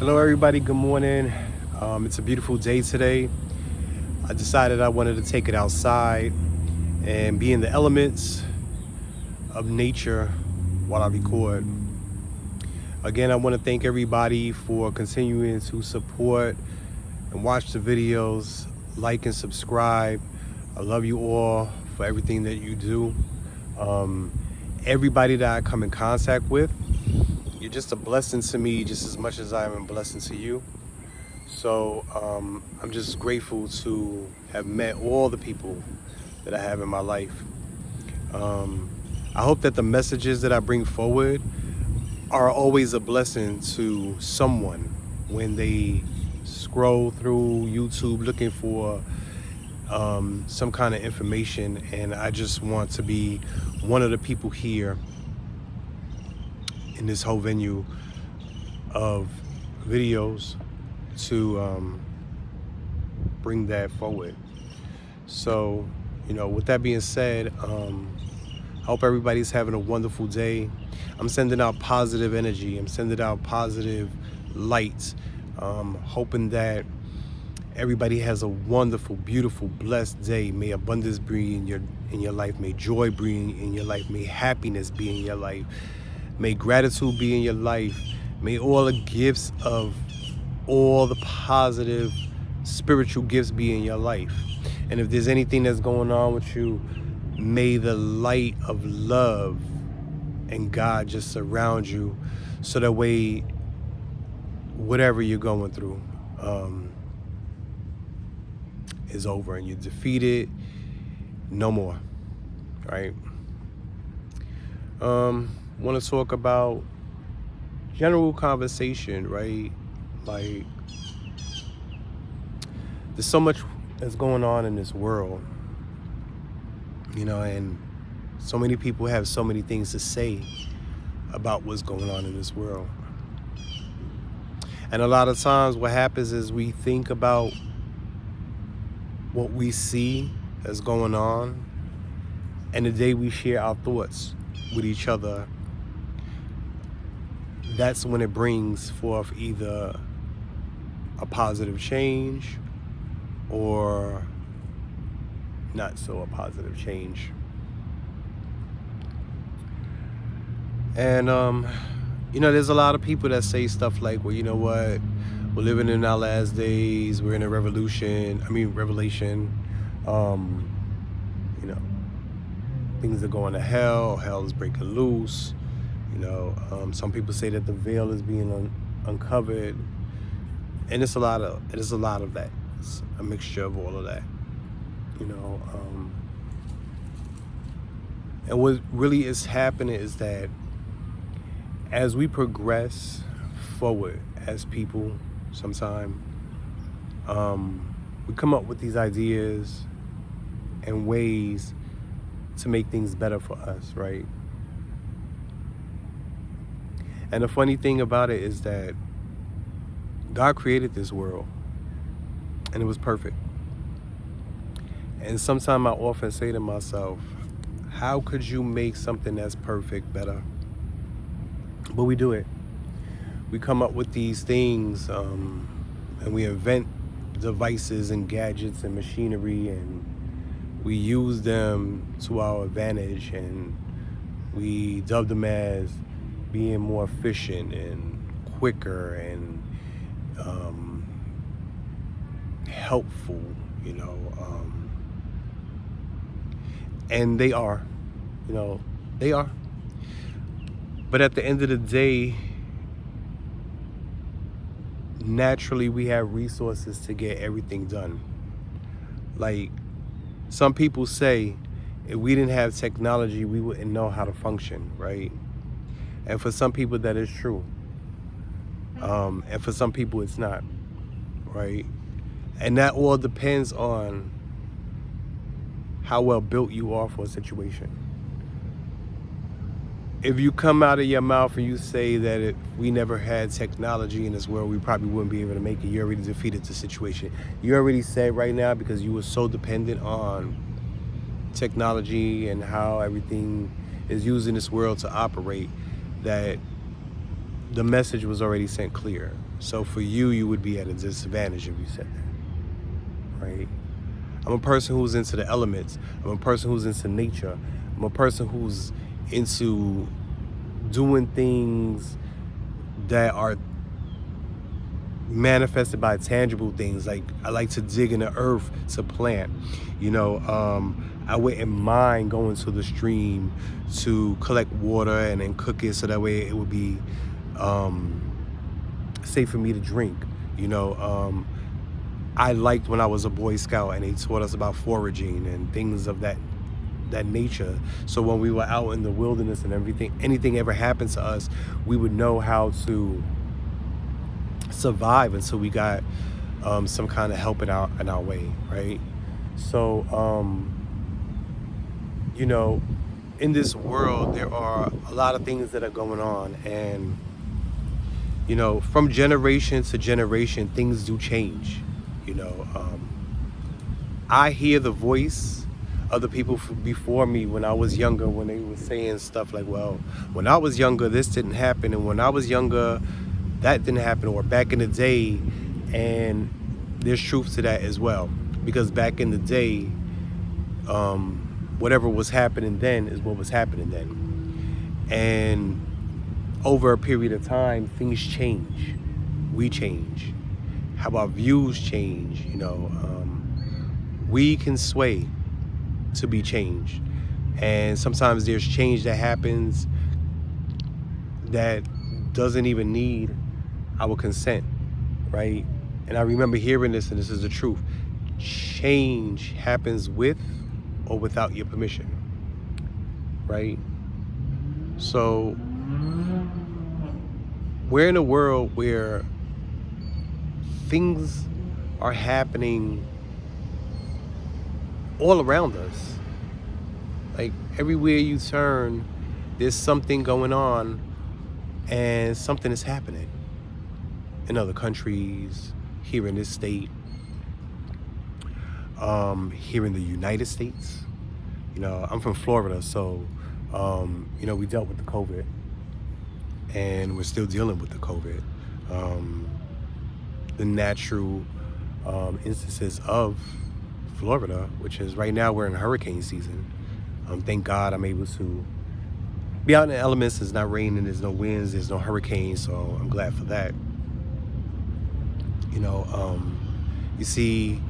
Hello everybody, good morning. It's a beautiful day today. I decided I wanted to take it outside and be in the elements of nature while I record. Again, I want to thank everybody for continuing to support and watch the videos, like and subscribe. I love you all for everything that you do. Everybody that I come in contact with, you're just a blessing to me just as much as I am a blessing to you. So I'm just grateful to have met all the people that I have in my life. I hope that the messages that I bring forward are always a blessing to someone when they scroll through YouTube looking for some kind of information. And I just want to be one of the people here in this whole venue of videos to bring that forward. So, with that being said, I hope everybody's having a wonderful day. I'm sending out positive energy. I'm sending out positive light. Hoping that everybody has a wonderful, beautiful, blessed day. May abundance be in your life. May joy be in your life. May happiness be in your life. May gratitude be in your life. May all the gifts of all the positive spiritual gifts be in your life. And if there's anything that's going on with you, may the light of love and God just surround you so that way whatever you're going through is over and you're defeated no more. Right? Want to talk about general conversation, right? Like, there's so much that's going on in this world, and so many people have so many things to say about what's going on in this world. And a lot of times what happens is we think about what we see that's going on, and the day we share our thoughts with each other, that's when it brings forth either a positive change or not so a positive change. And there's a lot of people that say stuff like, well, you know what, we're living in our last days, we're in a revelation. Things are going to hell is breaking loose. Some people say that the veil is being uncovered, and it's a lot of that. It's a mixture of all of that. And what really is happening is that as we progress forward as people, sometime we come up with these ideas and ways to make things better for us, right? And the funny thing about it is that God created this world and it was perfect. And sometimes I often say to myself, how could you make something that's perfect better? But we do it. We come up with these things and we invent devices and gadgets and machinery, and we use them to our advantage, and we dub them as being more efficient and quicker and helpful, and they are. But at the end of the day, naturally we have resources to get everything done. Like, some people say if we didn't have technology, we wouldn't know how to function, right? And for some people that is true. And for some people it's not, right? And that all depends on how well built you are for a situation. If you come out of your mouth and you say that if we never had technology in this world, we probably wouldn't be able to make it, you already defeated the situation. You already said right now, because you were so dependent on technology and how everything is used in this world to operate, that the message was already sent clear. So for you, you would be at a disadvantage if you said that, right? I'm a person who's into the elements. I'm a person who's into nature. I'm a person who's into doing things that are manifested by tangible things. Like, I like to dig in the earth to plant. I wouldn't mind going to the stream to collect water and then cook it so that way it would be safe for me to drink. I liked when I was a Boy Scout and they taught us about foraging and things of that nature. So when we were out in the wilderness and anything ever happened to us, we would know how to survive until we got some kind of help in our way, right? So in this world there are a lot of things that are going on, and from generation to generation things do change. I hear the voice of the people before me when I was younger, when they were saying stuff like, well, when I was younger this didn't happen, and when I was younger that didn't happen, or back in the day. And there's truth to that as well, because back in the day, whatever was happening then is what was happening then. And over a period of time, things change. We change. How our views change. We can sway to be changed. And sometimes there's change that happens that doesn't even need our consent, right? And I remember hearing this, and this is the truth. Change happens with or without your permission, right? So we're in a world where things are happening all around us. Like, everywhere you turn, there's something going on, and something is happening in other countries, here in this state, here in the United States. I'm from Florida, so we dealt with the COVID, and we're still dealing with the COVID. The natural instances of Florida, which is right now we're in hurricane season. Thank God I'm able to be out in the elements. It's not raining, there's no winds, there's no hurricanes, so I'm glad for that. You see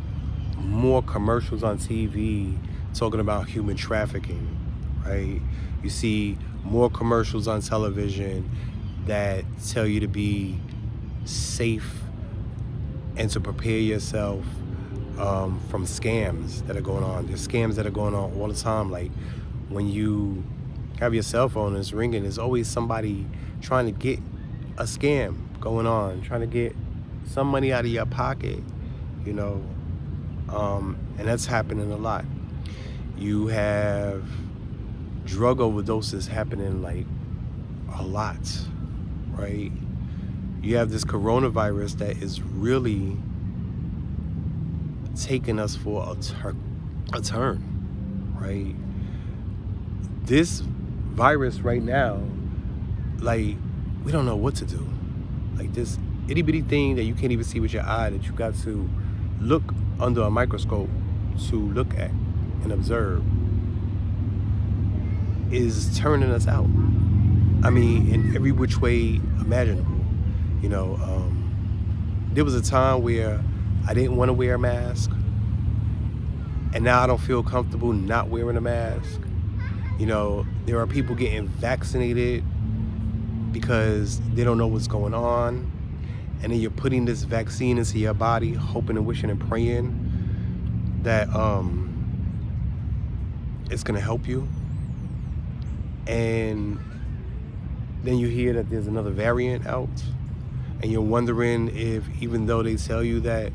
more commercials on TV talking about human trafficking, right? You see more commercials on television that tell you to be safe and to prepare yourself from scams that are going on. There's scams that are going on all the time. Like, when you have your cell phone and it's ringing, there's always somebody trying to get a scam going on, trying to get some money out of your pocket, and that's happening a lot. You have drug overdoses happening like a lot, right? You have this coronavirus that is really taking us for a turn, right? This virus right now, like, we don't know what to do. Like, this itty bitty thing that you can't even see with your eye, that you got to look under a microscope to look at and observe, is turning us out. I mean, in every which way imaginable. There was a time where I didn't want to wear a mask, and now I don't feel comfortable not wearing a mask. There are people getting vaccinated because they don't know what's going on, and then you're putting this vaccine into your body, hoping and wishing and praying that it's gonna help you. And then you hear that there's another variant out, and you're wondering if, even though they tell you that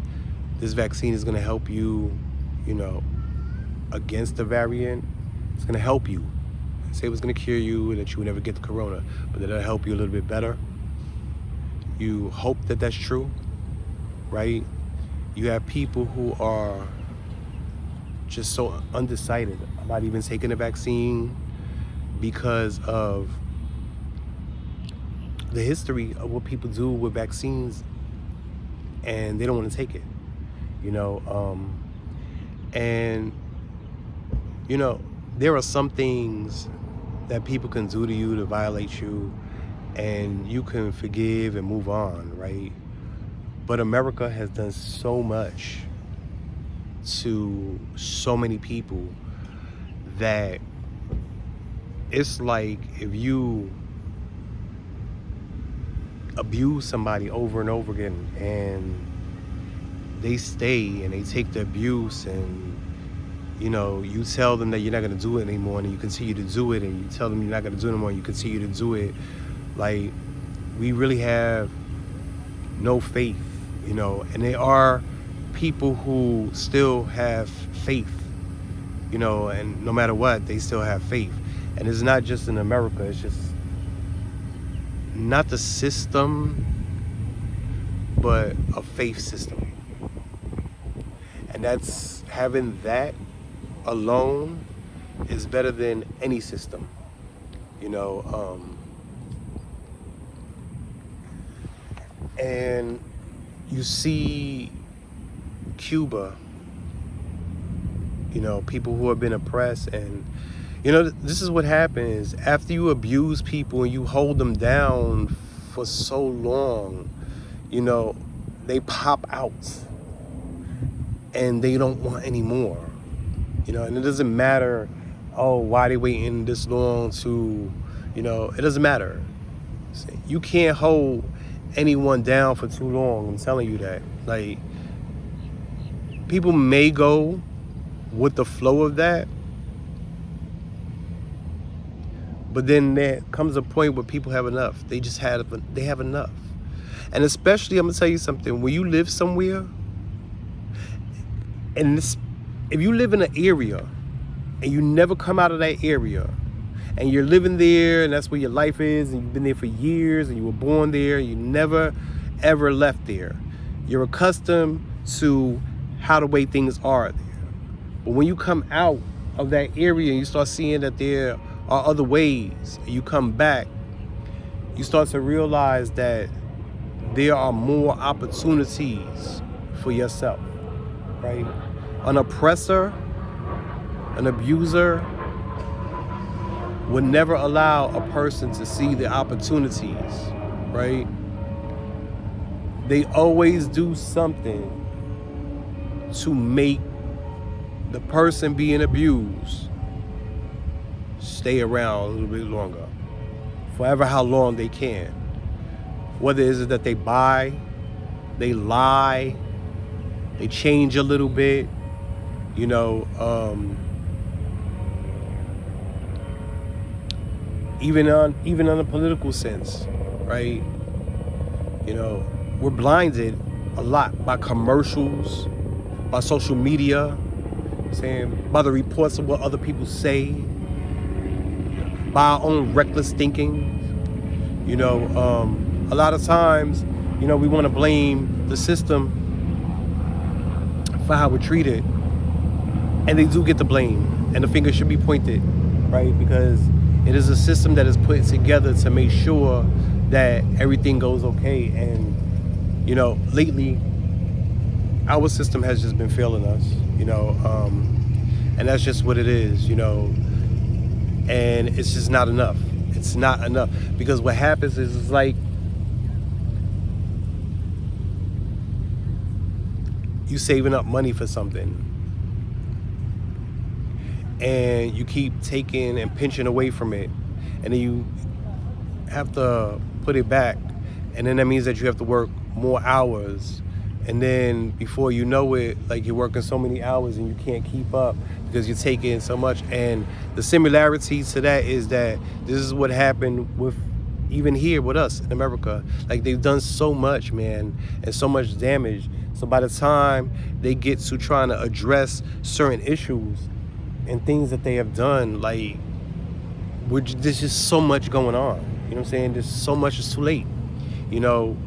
this vaccine is gonna help you, against the variant, it's gonna help you. Say it was gonna cure you and that you would never get the corona, but that it'll help you a little bit better. You hope that that's true, right? You have people who are just so undecided about even taking the vaccine because of the history of what people do with vaccines, and they don't want to take it, you know. And you know, there are some things that people can do to you to violate you, and you can forgive and move on, right? But America has done so much to so many people that it's like if you abuse somebody over and over again and they stay and they take the abuse, and you know, you tell them that you're not going to do it anymore and you continue to do it, and you tell them you're not going to do it anymore and you continue to do it, like, we really have no faith, you know. And there are people who still have faith, you know, and no matter what, they still have faith. And it's not just in America, it's just not the system, but a faith system. And that's, having that alone is better than any system, you know. And you see Cuba, you know, people who have been oppressed, and you know, this is what happens after you abuse people and you hold them down for so long, you know, they pop out and they don't want any more, you know. And it doesn't matter, oh, why they waiting this long to, you know, it doesn't matter. You can't hold anyone down for too long. I'm telling you that. Like, people may go with the flow of that, but then there comes a point where people have enough. They have enough. And especially, I'm gonna tell you something, when you live somewhere, and if you live in an area and you never come out of that area, and you're living there and that's where your life is, and you've been there for years, and you were born there, you never ever left there, you're accustomed to how the way things are there. But when you come out of that area and you start seeing that there are other ways, and you come back, you start to realize that there are more opportunities for yourself, right? An oppressor, an abuser would never allow a person to see the opportunities, right? They always do something to make the person being abused stay around a little bit longer, forever how long they can. Whether it is that they buy, they lie, they change a little bit, you know, even on a political sense, right? You know, we're blinded a lot by commercials, by social media, by the reports of what other people say, by our own reckless thinking. You know, a lot of times, you know, we want to blame the system for how we're treated, and they do get the blame, and the finger should be pointed, right? Because it is a system that is put together to make sure that everything goes okay. And, you know, lately, our system has just been failing us, you know, and that's just what it is, you know, and it's just not enough. It's not enough, because what happens is, it's like you saving up money for something, and you keep taking and pinching away from it, and then you have to put it back, and then that means that you have to work more hours, and then before you know it, like, you're working so many hours and you can't keep up because you're taking so much. And the similarity to that is that this is what happened with, even here with us in America. Like, they've done so much, man, and so much damage. So by the time they get to trying to address certain issues and things that they have done, like, there's just so much going on. You know what I'm saying? There's so much, it's too late. You know,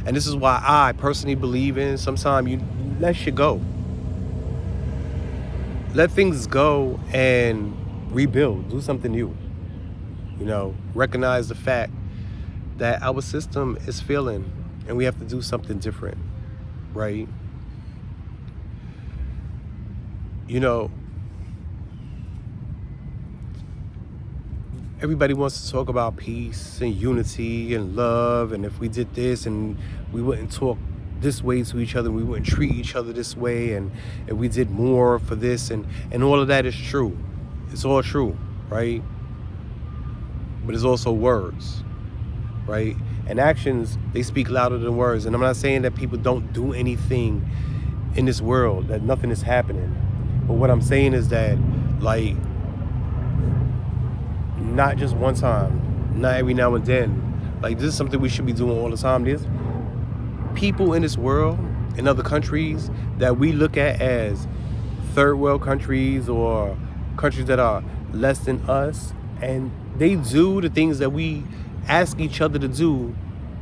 and this is why I personally believe in, sometimes you let shit go. Let things go and rebuild. Do something new. You know, recognize the fact that our system is failing and we have to do something different, right? You know, everybody wants to talk about peace and unity and love, and if we did this and we wouldn't talk this way to each other, we wouldn't treat each other this way, and if we did more for this, and all of that is true. It's all true, right? But it's also words, right? And actions, they speak louder than words. And I'm not saying that people don't do anything in this world, that nothing is happening. But what I'm saying is that, like, not just one time, not every now and then. Like, this is something we should be doing all the time. There's people in this world, in other countries, that we look at as third world countries or countries that are less than us, and they do the things that we ask each other to do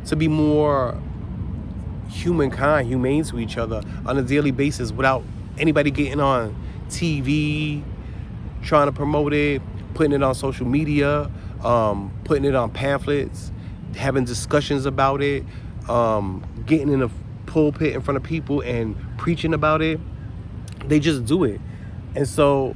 to be more humankind, humane to each other on a daily basis, without anybody getting on TV, trying to promote it, putting it on social media, putting it on pamphlets, having discussions about it, getting in a pulpit in front of people and preaching about it. They just do it. And so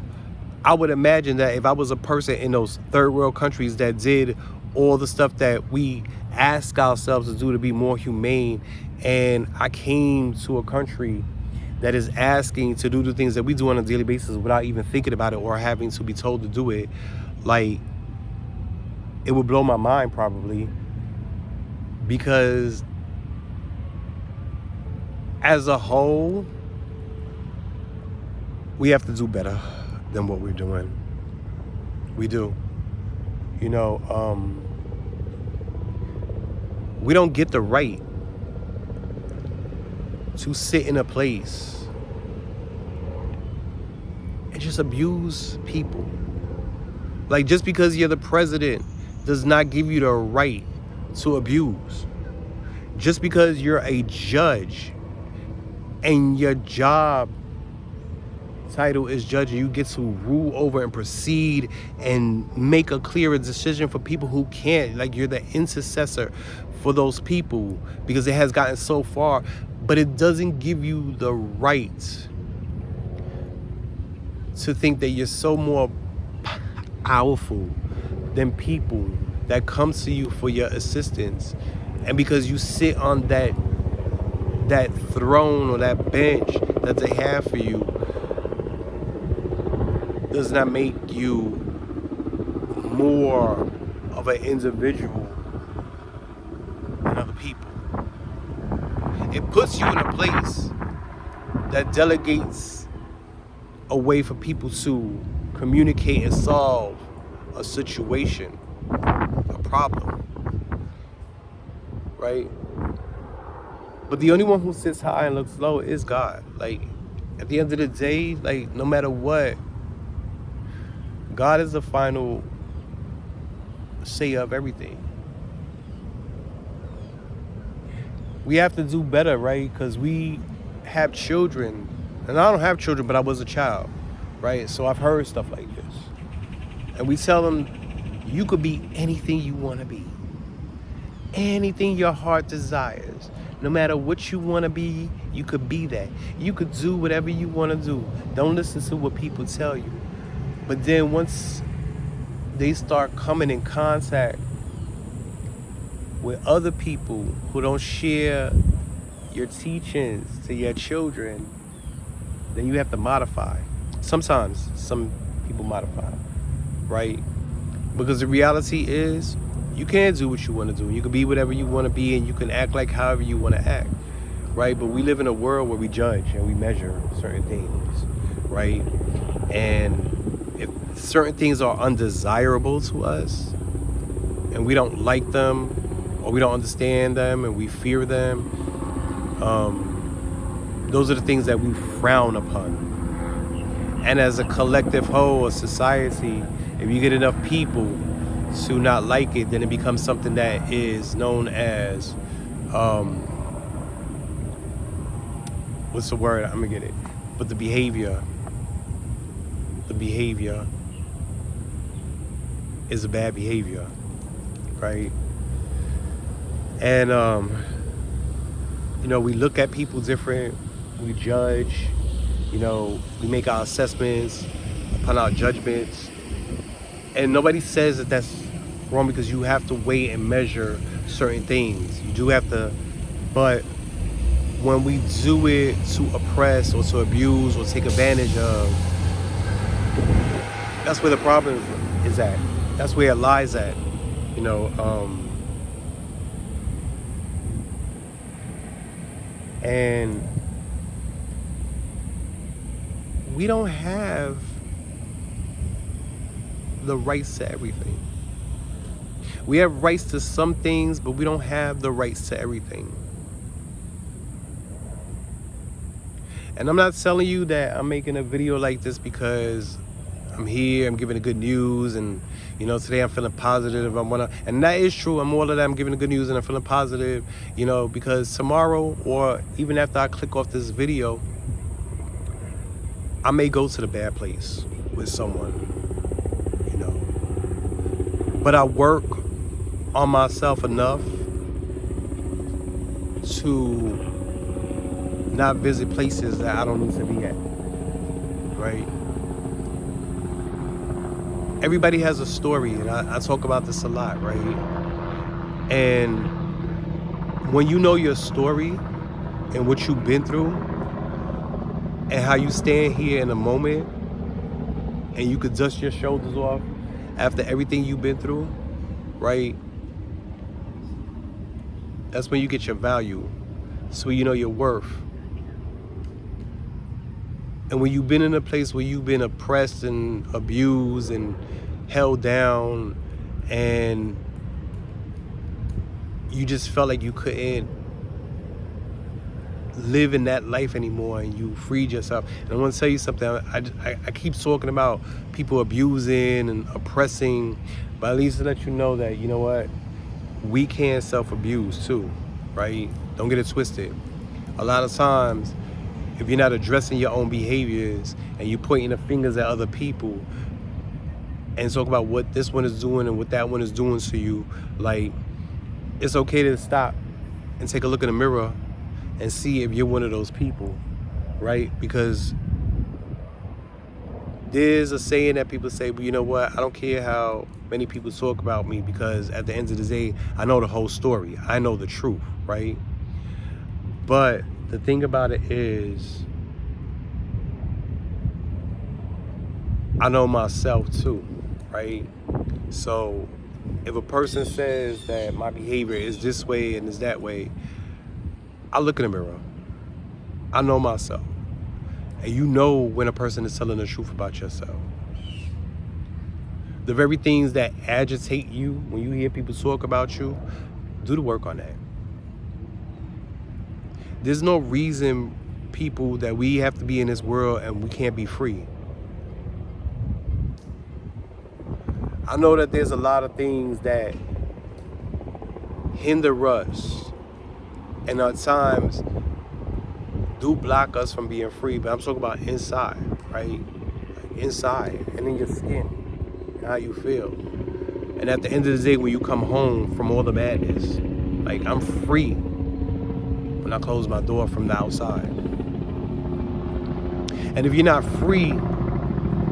I would imagine that if I was a person in those third world countries that did all the stuff that we ask ourselves to do to be more humane, and I came to a country that is asking to do the things that we do on a daily basis without even thinking about it or having to be told to do it, like, it would blow my mind probably, because as a whole, we have to do better than what we're doing. We do. You know, we don't get the right to sit in a place and just abuse people. Like, just because you're the president does not give you the right to abuse. Just because you're a judge and your job title is judge, and you get to rule over and proceed and make a clearer decision for people who can't, like, you're the intercessor for those people, because it has gotten so far, but it doesn't give you the right to think that you're so more powerful than people that come to you for your assistance. And because you sit on that throne or that bench that they have for you, does not make you more of an individual than other people. It puts you in a place that delegates a way for people to communicate and solve a situation, a problem, right? But the only one who sits high and looks low is God. Like, at the end of the day, like, no matter what, God is the final say of everything. We have to do better, right? Because we have children, and I don't have children, but I was a child, right? So I've heard stuff like this. And we tell them, you could be anything you want to be. Anything your heart desires. No matter what you want to be, you could be that. You could do whatever you want to do. Don't listen to what people tell you. But then once they start coming in contact with other people who don't share your teachings to your children, then you have to modify. Sometimes some people modify, right? Because the reality is, you can do what you want to do. You can be whatever you want to be, and you can act like however you want to act, right? But we live in a world where we judge and we measure certain things, right? And if certain things are undesirable to us and we don't like them, or we don't understand them and we fear them, those are the things that we frown upon. And as a collective whole, a society, if you get enough people to not like it, then it becomes something that is known as, what's the word? I'm gonna get it. But the behavior is a bad behavior, right? And we look at people different, we judge, we make our assessments upon our judgments, and nobody says that that's wrong, because you have to weigh and measure certain things. You do have to, but when we do it to oppress or to abuse or take advantage of, that's where the problem is at. That's where it lies at. And we don't have the rights to everything. We have rights to some things, but we don't have the rights to everything. And I'm not telling you that I'm making a video like this because I'm here, I'm giving the good news, and today I'm feeling positive. And that is true. I'm all of that. I'm giving the good news and I'm feeling positive, because tomorrow, or even after I click off this video, I may go to the bad place with someone, But I work on myself enough to not visit places that I don't need to be at, right? Everybody has a story, and I talk about this a lot, right? And when you know your story and what you've been through and how you stand here in a moment and you could dust your shoulders off after everything you've been through, right? That's when you get your value. So you know your worth. And when you've been in a place where you've been oppressed and abused and held down, and you just felt like you couldn't live in that life anymore, and you freed yourself. And I want to tell you something. I keep talking about people abusing and oppressing, but at least to let you know that, you know what, we can self-abuse too, right? Don't get it twisted. A lot of times, if you're not addressing your own behaviors and you're pointing the fingers at other people and talk about what this one is doing and what that one is doing to you, like, it's okay to stop and take a look in the mirror and see if you're one of those people, right? Because there's a saying that people say, but you know what? I don't care how many people talk about me, because at the end of the day, I know the whole story. I know the truth, right? But the thing about it is, I know myself too, right? So if a person says that my behavior is this way and is that way, I look in the mirror. I know myself. And you know when a person is telling the truth about yourself. The very things that agitate you, when you hear people talk about you, do the work on that. There's no reason, people, that we have to be in this world and we can't be free. I know that there's a lot of things that hinder us and at times do block us from being free, but I'm talking about inside, right? Like inside and in your skin and how you feel. And at the end of the day, when you come home from all the madness, like, I'm free when I close my door from the outside. And if you're not free,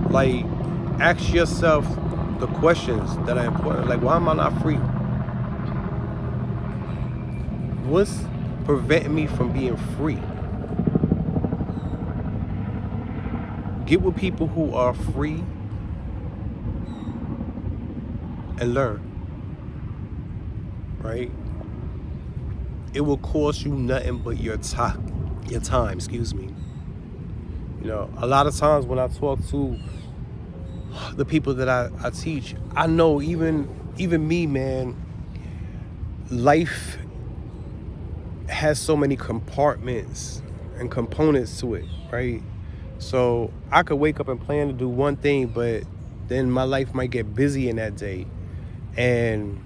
like, ask yourself the questions that are important. Like, why am I not free? What's preventing me from being free? Get with people who are free and learn, right? It will cost you nothing but your time, excuse me. A lot of times when I talk to the people that I teach, I know even me, man, life has so many compartments and components to it, right? So I could wake up and plan to do one thing, but then my life might get busy in that day, and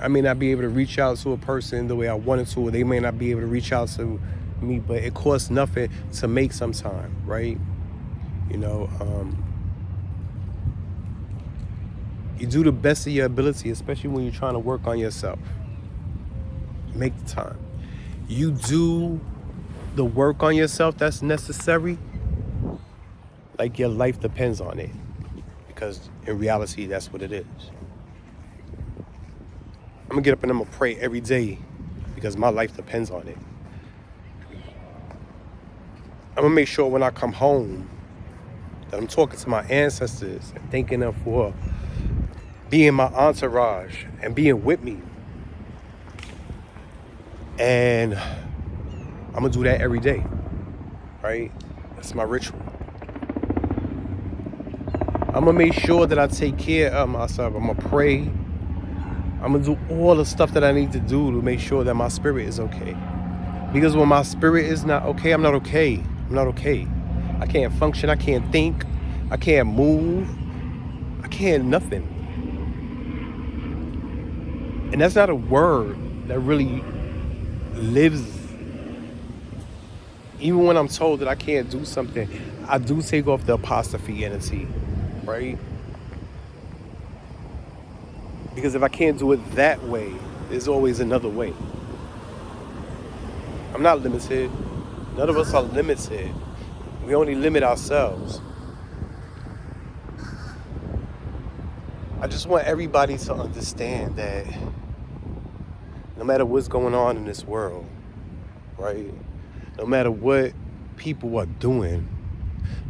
I may not be able to reach out to a person the way I wanted to, or they may not be able to reach out to me, but it costs nothing to make some time, right? You do the best of your ability, especially when you're trying to work on yourself. Make the time. You do the work on yourself that's necessary, like your life depends on it. Because in reality, that's what it is. I'm gonna get up and I'm gonna pray every day because my life depends on it. I'm gonna make sure when I come home that I'm talking to my ancestors and thanking them for being my entourage and being with me. And I'm gonna do that every day, right? That's my ritual. I'm gonna make sure that I take care of myself. I'm gonna pray. I'm gonna do all the stuff that I need to do to make sure that my spirit is okay. Because when my spirit is not okay, I'm not okay. I'm not okay. I can't function, I can't think, I can't move, I can't nothing. And that's not a word that really lives. Even when I'm told that I can't do something, I do take off the apostrophe and a T, right? Because if I can't do it that way, there's always another way. I'm not limited. None of us are limited. We only limit ourselves. I just want everybody to understand that no matter what's going on in this world, right? No matter what people are doing,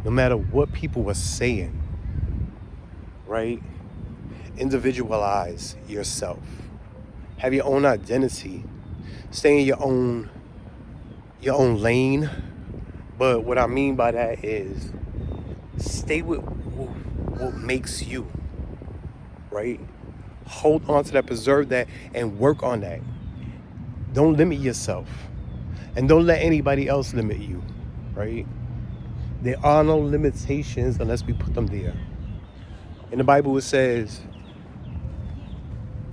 no matter what people are saying, right? Individualize yourself. Have your own identity. Stay in your own lane. But what I mean by that is stay with what makes you, right? Hold on to that, preserve that, and work on that. Don't limit yourself. And don't let anybody else limit you, right? There are no limitations unless we put them there. In the Bible, it says,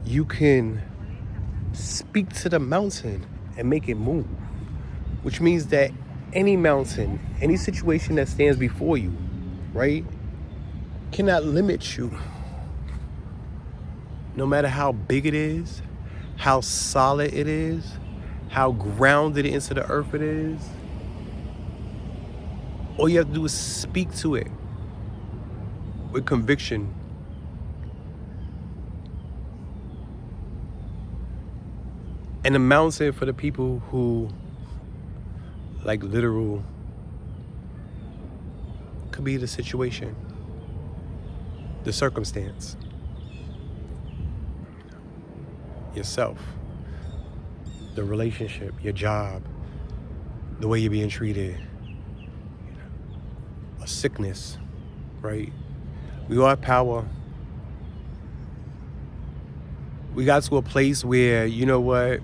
you can speak to the mountain and make it move, which means that any mountain, any situation that stands before you, right, cannot limit you. No matter how big it is, how solid it is, how grounded into the earth it is, all you have to do is speak to it with conviction. And the mountain, for the people who like literal, could be the situation, the circumstance, yourself, the relationship, your job, the way you're being treated, a sickness, right? We all have power. We got to a place where, you know what,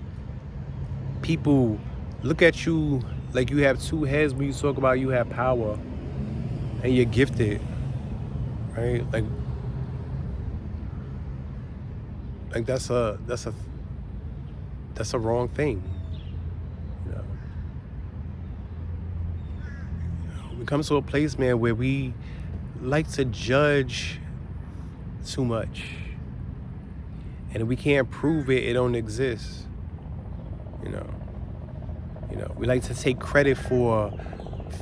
people look at you like you have two heads when you talk about you have power and you're gifted, right? Like that's a wrong thing. You know? We come to a place, man, where we like to judge too much. And if we can't prove it, it don't exist. You know, we like to take credit for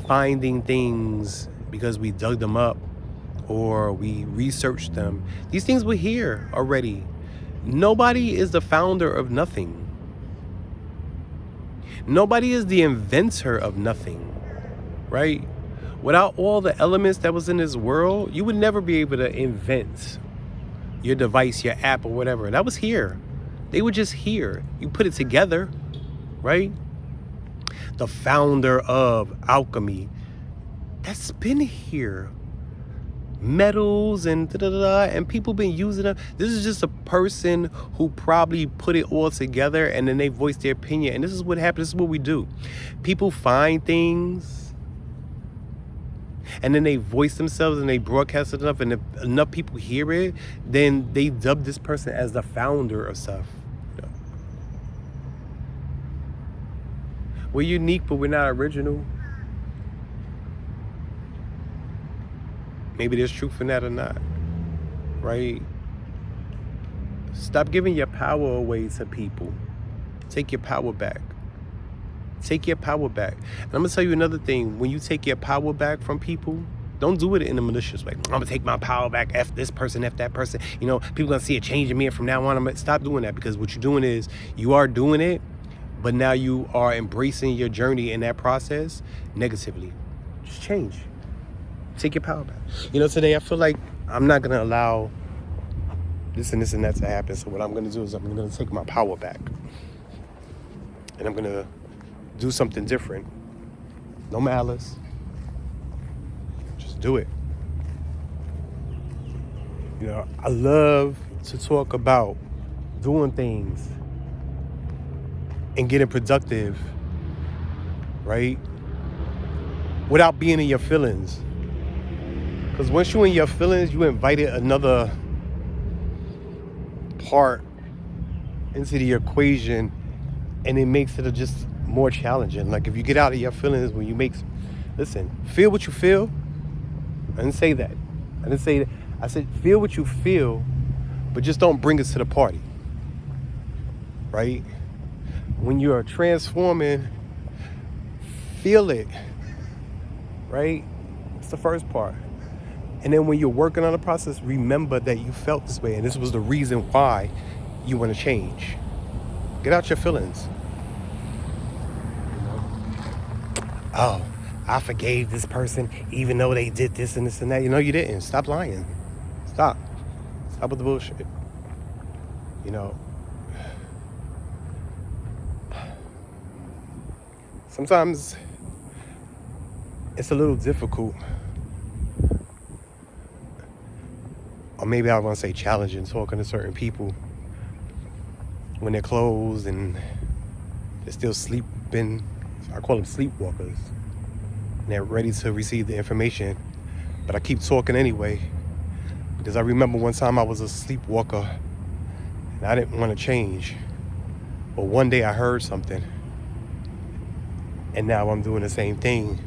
finding things because we dug them up or we researched them. These things were here already. Nobody is the founder of nothing. Nobody is the inventor of nothing, right? Without all the elements that was in this world, you would never be able to invent your device, your app, or whatever. That was here. They were just here. You put it together, right? The founder of alchemy, that's been here. Metals and and people been using them. This is just a person who probably put it all together and then they voice their opinion. And this is what happens. This is what we do. People find things and then they voice themselves and they broadcast it enough, and if enough people hear it, then they dub this person as the founder of stuff. We're unique, but we're not original. Maybe there's truth in that or not, right? Stop giving your power away to people. Take your power back. Take your power back. And I'm going to tell you another thing. When you take your power back from people, don't do it in a malicious way. I'm going to take my power back. F this person, F that person. You know, people going to see a change in me. And from now on, stop doing that. Because what you're doing is you are doing it, but now you are embracing your journey in that process negatively. Just change. Take your power back. You know, today I feel like I'm not going to allow this and this and that to happen. So what I'm going to do is I'm going to take my power back. And I'm going to do something different. No malice. Just do it. You know, I love to talk about doing things and getting productive, right? Without being in your feelings. Because once you're in your feelings, you invited another part into the equation, and it makes it just more challenging. Like if you get out of your feelings, when you listen, feel what you feel. I didn't say that. I didn't say that. I said feel what you feel, but just don't bring it to the party, right? When you are transforming, feel it, right? It's the first part. And then when you're working on the process, remember that you felt this way, and this was the reason why you want to change. Get out your feelings. Oh, I forgave this person even though they did this and this and that. You know, you didn't. Stop lying. Stop with the bullshit. You know, sometimes it's a little difficult, or maybe I want to say challenging, talking to certain people when they're closed and they're still sleeping. I call them sleepwalkers. And they're ready to receive the information. But I keep talking anyway. Because I remember one time I was a sleepwalker and I didn't want to change. But one day I heard something. And now I'm doing the same thing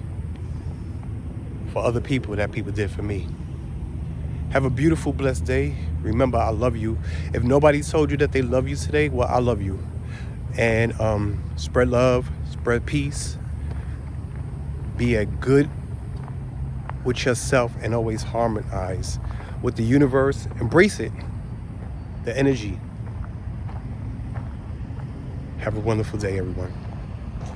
for other people that people did for me. Have a beautiful, blessed day. Remember, I love you. If nobody told you that they love you today, well, I love you. And spread love, spread peace. Be a good with yourself and always harmonize with the universe. Embrace it, the energy. Have a wonderful day, everyone.